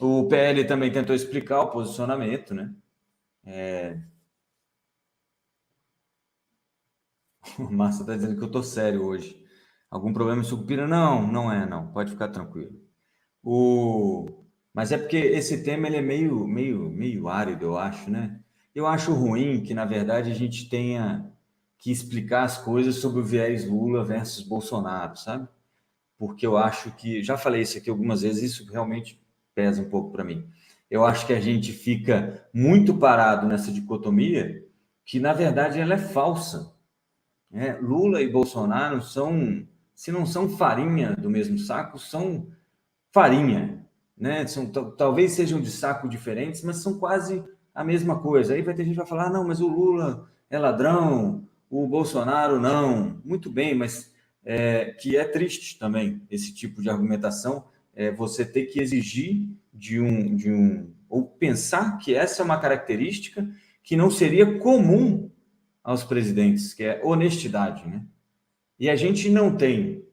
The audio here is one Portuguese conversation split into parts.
O PL também tentou explicar o posicionamento, né? O Márcio está dizendo que eu estou sério hoje. Algum problema em Sucupira? Não, não é, não. Pode ficar tranquilo. Mas é porque esse tema ele é meio árido, eu acho, né? Eu acho ruim que, na verdade, a gente tenha que explicar as coisas sobre o viés Lula versus Bolsonaro, sabe? Porque eu acho que, já falei isso aqui algumas vezes, isso realmente pesa um pouco para mim. Eu acho que a gente fica muito parado nessa dicotomia que, na verdade, ela é falsa. Né? Lula e Bolsonaro são, se não são farinha do mesmo saco, são farinha, né? Talvez sejam de saco diferentes, mas são quase a mesma coisa. Aí vai ter gente que vai falar, não, mas o Lula é ladrão, o Bolsonaro não. Muito bem, mas que é triste também esse tipo de argumentação, você ter que exigir ou pensar que essa é uma característica que não seria comum aos presidentes, que é honestidade, né? E a gente não tem,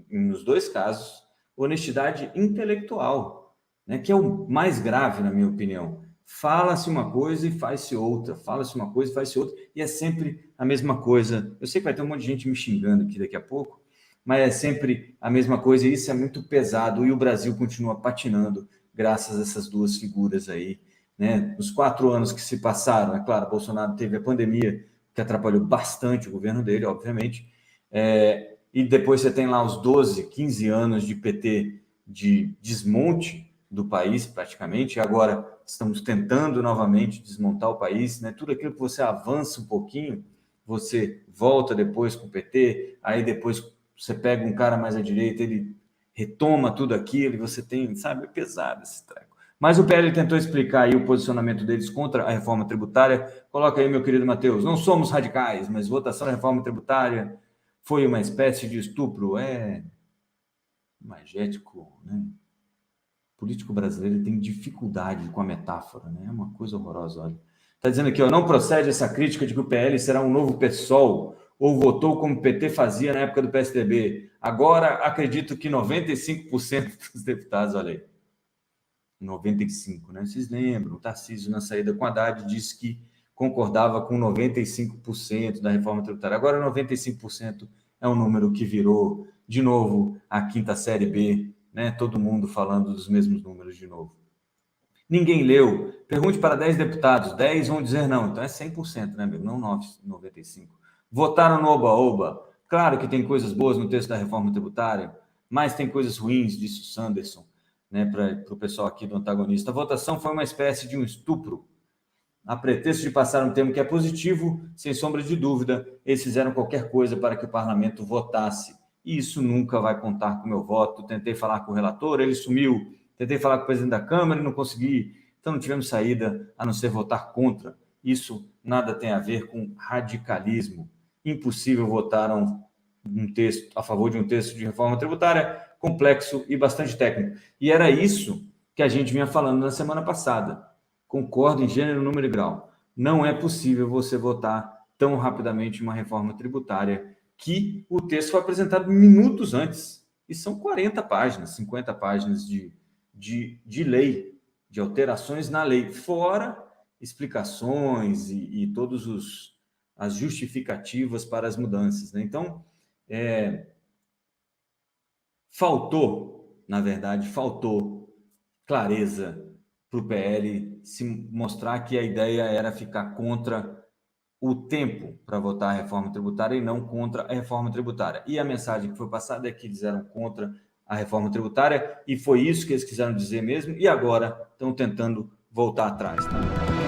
nos dois casos, honestidade intelectual, né? Que é o mais grave, na minha opinião. Fala-se uma coisa e faz-se outra, fala-se uma coisa e faz-se outra, e é sempre a mesma coisa. Eu sei que vai ter um monte de gente me xingando aqui daqui a pouco, mas é sempre a mesma coisa, e isso é muito pesado, e o Brasil continua patinando graças a essas duas figuras aí, né? Os 4 anos que se passaram, é claro, Bolsonaro teve a pandemia, que atrapalhou bastante o governo dele, obviamente, e depois você tem lá os 12, 15 anos de PT de desmonte do país, praticamente. Agora estamos tentando novamente desmontar o país, né? Tudo aquilo que você avança um pouquinho, você volta depois com o PT, aí depois você pega um cara mais à direita, ele retoma tudo aquilo e você tem, sabe, é pesado esse treco. Mas o PL tentou explicar aí o posicionamento deles contra a reforma tributária. Coloca aí, meu querido Matheus. Não somos radicais, mas votação da reforma tributária foi uma espécie de estupro. Imagético, né? O político brasileiro tem dificuldade com a metáfora, né? É uma coisa horrorosa, olha. Está dizendo aqui, ó, não procede essa crítica de que o PL será um novo PSOL ou votou como o PT fazia na época do PSDB. Agora, acredito que 95% dos deputados, olha aí, 95%, né? Vocês lembram, o Tarcísio, na saída com Haddad, disse que concordava com 95% da reforma tributária. Agora, 95% é um número que virou, de novo, a quinta série B, né? Todo mundo falando dos mesmos números de novo. Ninguém leu. Pergunte para 10 deputados, 10 vão dizer não. Então é 100%, né, amigo? Não 95%. Votaram no Oba-Oba. Claro que tem coisas boas no texto da reforma tributária, mas tem coisas ruins, disse o Sanderson, né, para o pessoal aqui do antagonista. A votação foi uma espécie de um estupro. A pretexto de passar um termo que é positivo, sem sombra de dúvida, eles fizeram qualquer coisa para que o parlamento votasse. E isso nunca vai contar com o meu voto. Tentei falar com o relator, ele sumiu. Tentei falar com o presidente da Câmara e não consegui. Então não tivemos saída a não ser votar contra. Isso nada tem a ver com radicalismo. Impossível votar um texto a favor de um texto de reforma tributária complexo e bastante técnico. E era isso que a gente vinha falando na semana passada. Concordo em gênero, número e grau. Não é possível você votar tão rapidamente uma reforma tributária que o texto foi apresentado minutos antes. E são 40 páginas, 50 páginas de lei, de alterações na lei, fora explicações e todas as justificativas para as mudanças, né? Então, na verdade, faltou clareza para o PL se mostrar que a ideia era ficar contra o tempo para votar a reforma tributária e não contra a reforma tributária. E a mensagem que foi passada é que eles eram contra a reforma tributária e foi isso que eles quiseram dizer mesmo, e agora estão tentando voltar atrás. Tá?